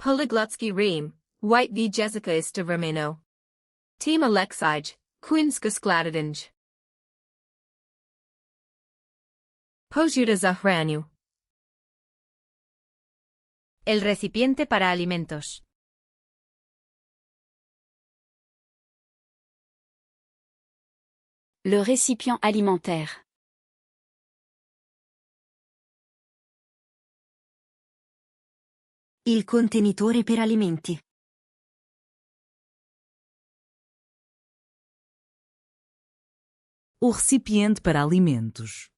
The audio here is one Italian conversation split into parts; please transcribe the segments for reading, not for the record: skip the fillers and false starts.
Polyglotsky Ream, White v Jessica Istovermeno. Team Alexij, Quinska Skladadinj. Pojuta Zahraniu. El recipiente para alimentos. Le récipient alimentaire. Il contenitore per alimenti. O recipiente para alimentos.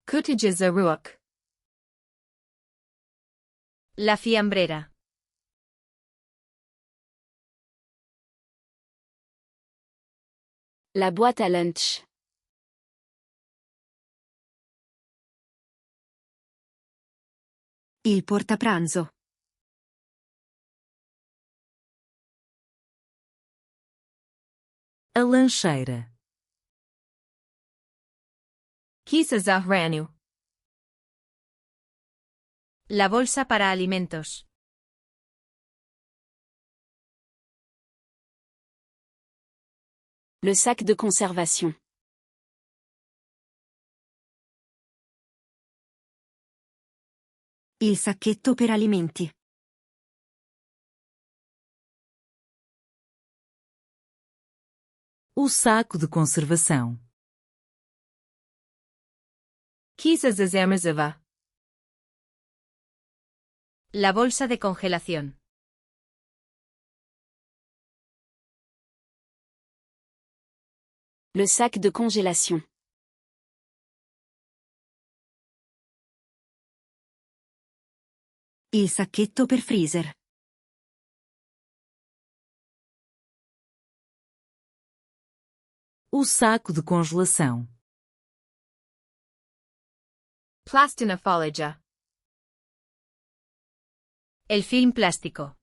Kutija Zaruak. La fiambrera. La boîte à lunch. Il portapranzo. A lancheira. Kisa Zahraniu. La bolsa para alimentos. Le sac de conservation. Il sacchetto per alimenti. O saco de conservação. Kisa Zazamaziva. La bolsa de congelación. Le sac de congélation. Il sacchetto per freezer. O saco de congelação. Plastina Folija. El film plástico.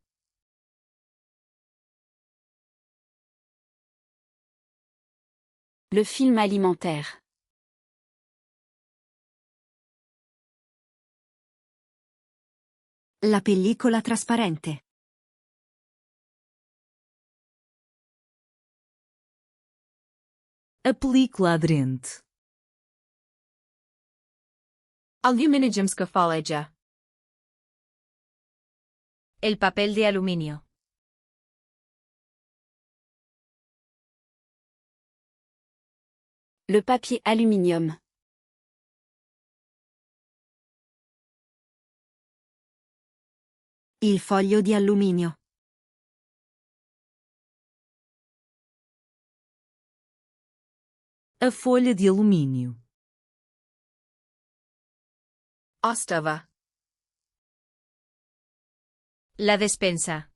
Le film alimentaire. La pellicola trasparente. A película aderente. Aluminijumska Folija. El papel de aluminio. Le papier aluminium. Il foglio di alluminio. A folha de alumínio. Ostava. La despensa.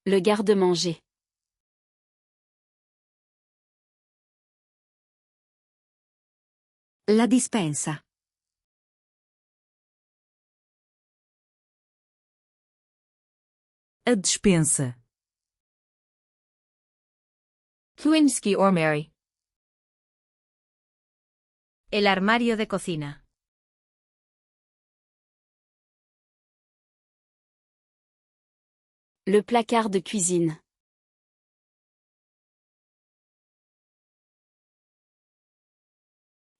Le garde-manger. La dispensa. A despensa. Kuinski Ormary. El armario de cocina. Le placard de cuisine.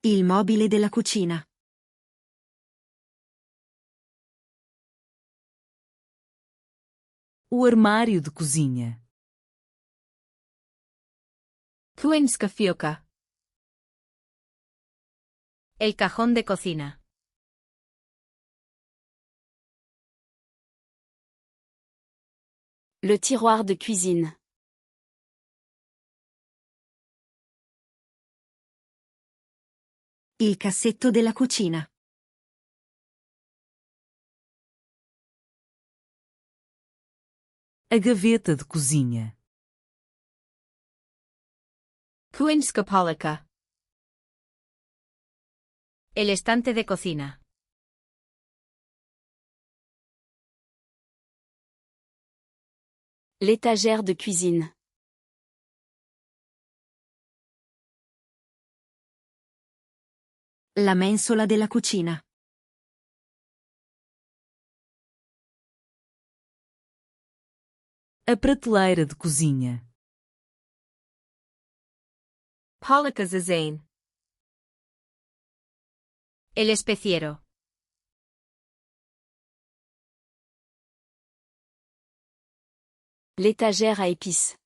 Il mobile della cucina. O armário de cozinha. Kuinska Fioka. El cajón de cocina. Le tiroir de cuisine. Il cassetto della cucina. A gaveta de cozinha. Kuinska Polika. El estante de cocina. L'étagère de cuisine. La mensola della cucina. A prateleira de cozinha. Polika zizane. El especiero. L'étagère à épices.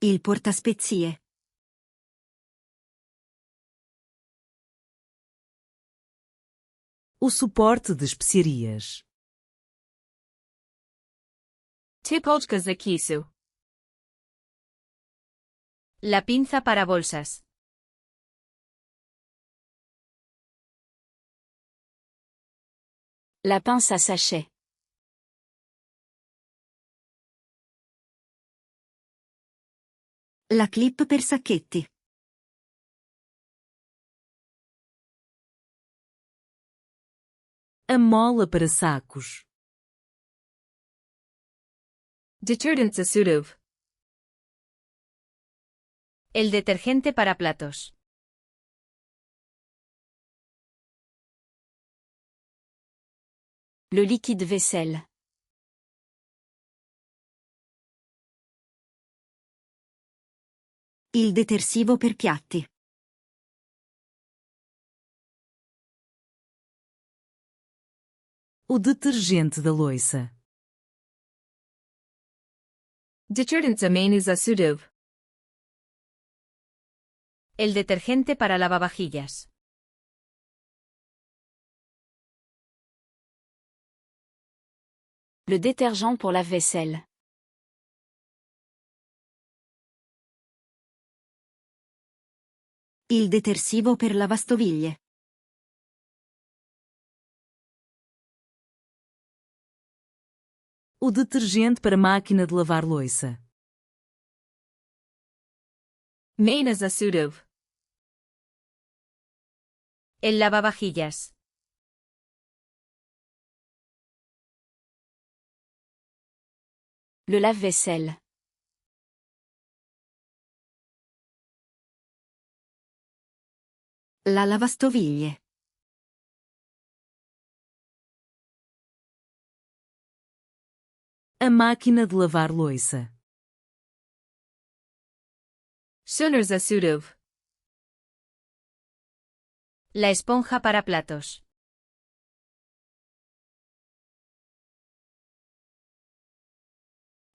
Il portaspezie. O suporte de especiarias. Typolchka zakisu. La pinza para bolsas. La pince à sachet. La clip per sacchetti. A mola para sacos. Detergent zasuduv. El detergente para platos. Le liquide vaisselle. Il detersivo per piatti. O detergente da loiça. Detergent zamenu zasuduv. El detergente para lavavajillas. Le détergent pour lave-vaisselle. Il detersivo per lavastoviglie. O detergente para máquina de lavar louça. Maina zasuduv. El lavavajillas. Le lave-vaisselle. La lavastoviglie. A máquina de lavar louça. Shuner zasuduv. La esponja para platos.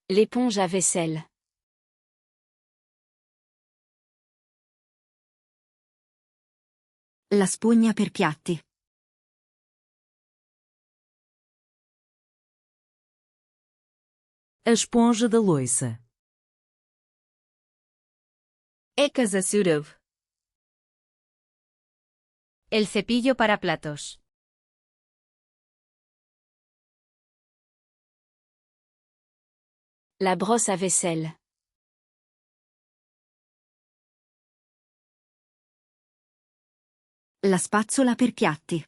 L'éponge à vaisselle. La spugna per piatti. A esponja da loiça. Eka zasuduv. El cepillo para platos. La brosse à vaisselle. La spazzola per piatti.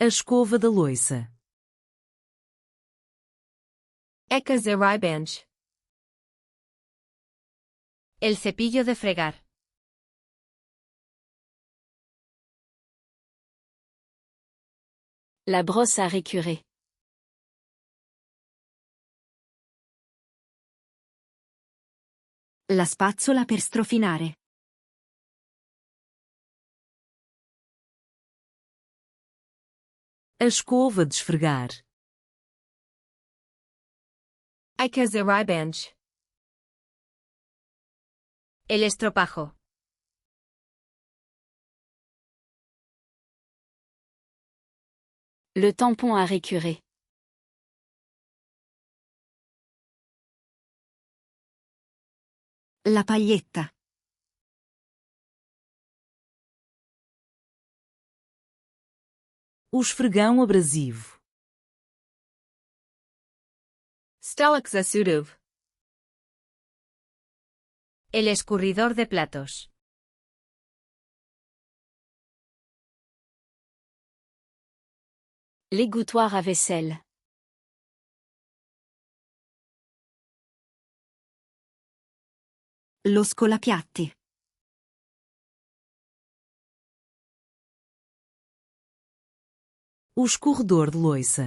A escova da loiça. Eka zeribanj. El cepillo de fregar. La brosse à récurer. La spazzola per strofinare. A escova de esfregar. Eka zeribanj. El estropajo. Le tampon à récurer. La paglietta. O esfregão abrasivo. Stalak zasuduv. El escurridor de platos. L'égouttoir à vaisselle. Lo scolapiatti. O escorredor de loiça.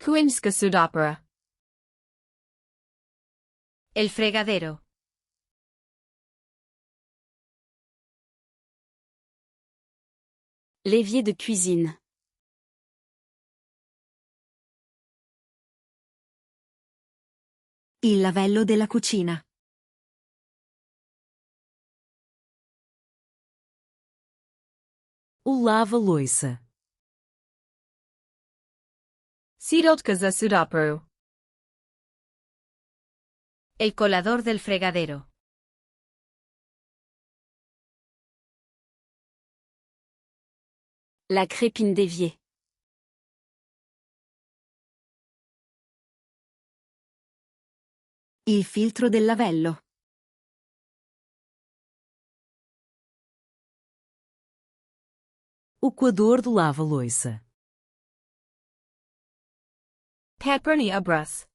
Kuinska sudopera. El fregadero. L'évier de cuisine. Il lavello della cucina. O lava-loiça. Sidotka za sudoperu. El colador del fregadero. La crépine d'évier. Il filtro del lavello. O coador do lava-loiça. Paperny abras.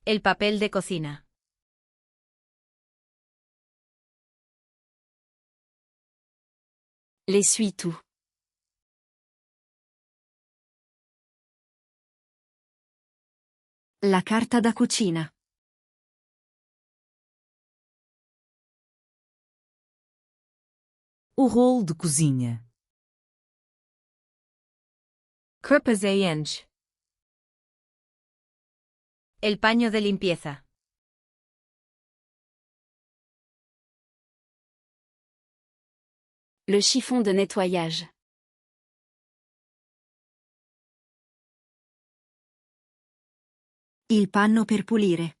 El papel de cocina. L'essuie-tout. La carta da cucina. O rolo de cozinha. Kirpazayenge. El paño de limpieza. Le chiffon de nettoyage. Il panno per pulire.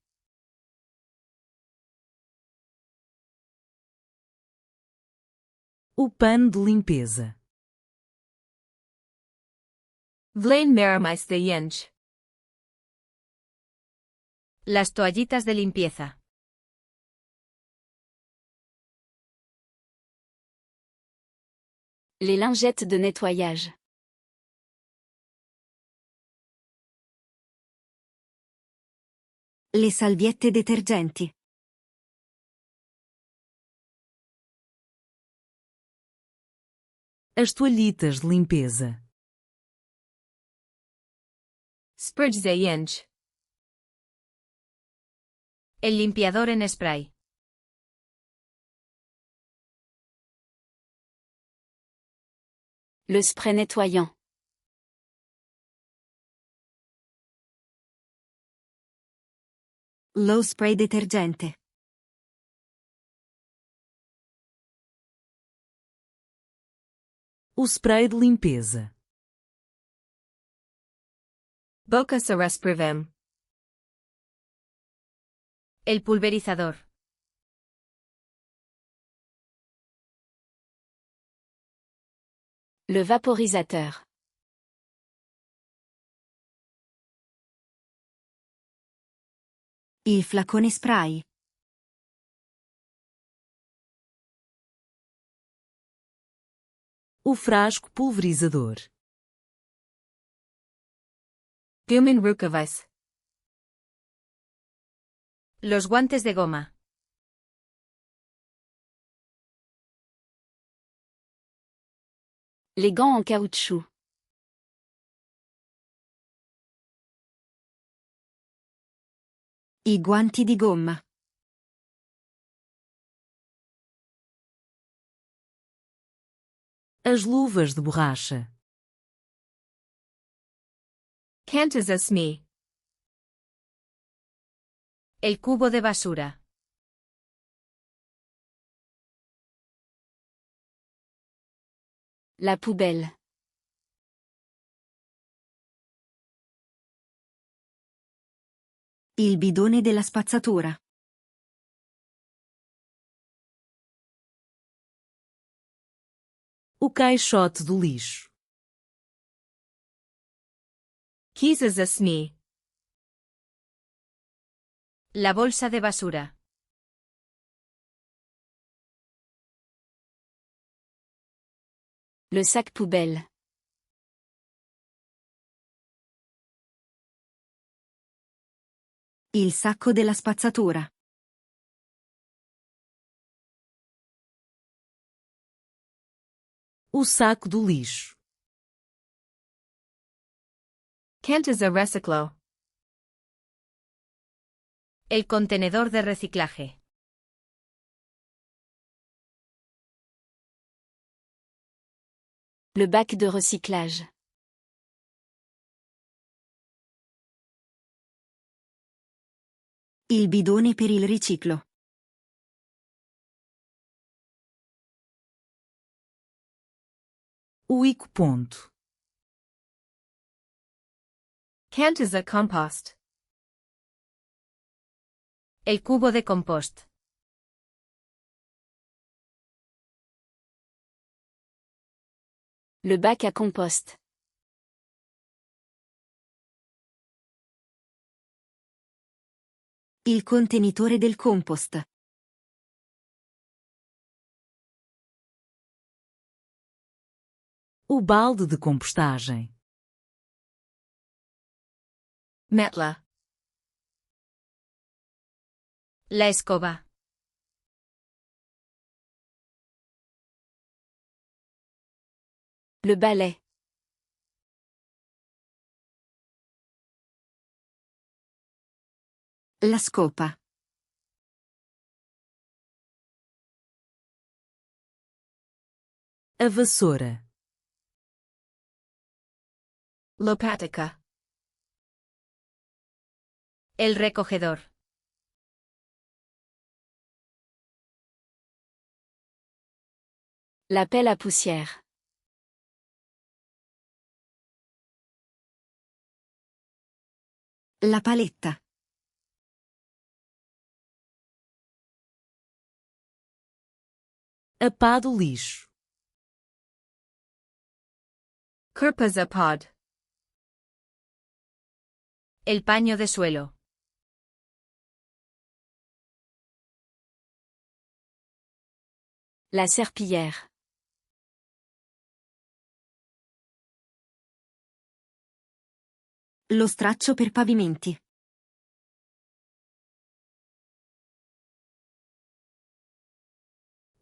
O pano de limpeza. Vlain maramaistayenj. Las toallitas de limpieza. Les lingettes de nettoyage. Le salviette detergenti. As toalhitas de limpeza. Spridgzayenge. El limpiador en spray. Le spray nettoyant. Lo spray detergente. O spray de limpeza. Boca sarasprivem. El pulverizador. Le vaporisateur. Il flacone spray. O frasco pulverizador. Gumin rukavais. Los guantes de goma. Les gants en caoutchouc. I guanti di gomma. As luvas de borracha. Kantas asmi. El cubo de basura. La poubelle. Il bidone della spazzatura. O caixote do lixo. Kisas asmi. La bolsa de basura. Le sac poubelle. Il sacco della spazzatura. O saco do lixo. Cantas a reciclo. El contenedor de reciclaje. Le bac de recyclage. Il bidone per il riciclo. O ecoponto. Cantas a compost. El cubo de compost. Le bac à compost. Il contenitore del compost. O balde de compostagem. Metla. La escoba. Le balai. La scopa. A vassoura. Lopatica. El recogedor. La pelle à poussière. La paletta. A pá do lixo. Kirpas a pod. El paño de suelo. La serpillière. Lo straccio per pavimenti.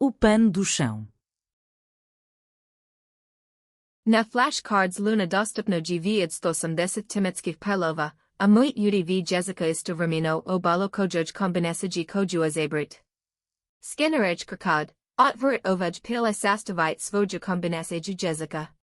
O pano do chão. Na flashcards luna dostupno gv idstosam 10 timetskich pelova, a muito udv Jessica istovermino o balo kojoj kombinesa kojua zabrit. Skinnerage krkad, otverit ovaj pila sastavite svoja kombinesa Jessica.